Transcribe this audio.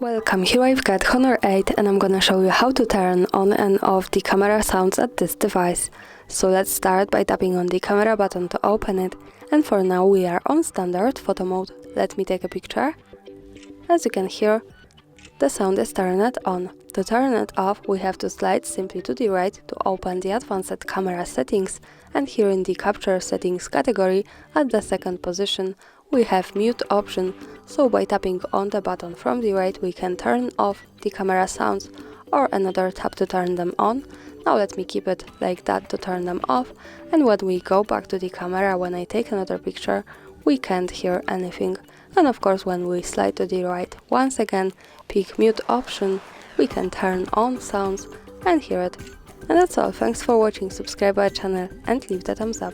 Welcome, here I've got Honor 8 and I'm gonna show you how to turn on and off the camera sounds at this device. So let's start by tapping on the camera button to open it, and for now we are on standard photo mode. Let me take a picture. As you can hear, the sound is turned on. To turn it off, we have to slide simply to the right to open the advanced camera settings, and here in the capture settings category at the second position we have mute option, so by tapping on the button from the right we can turn off the camera sounds or another tap to turn them on. Now let me keep it like that to turn them off, and when we go back to the camera, when I take another picture, we can't hear anything. And of course when we slide to the right, once again pick mute option, we can turn on sounds and hear it. And that's all, thanks for watching, subscribe our channel and leave the thumbs up.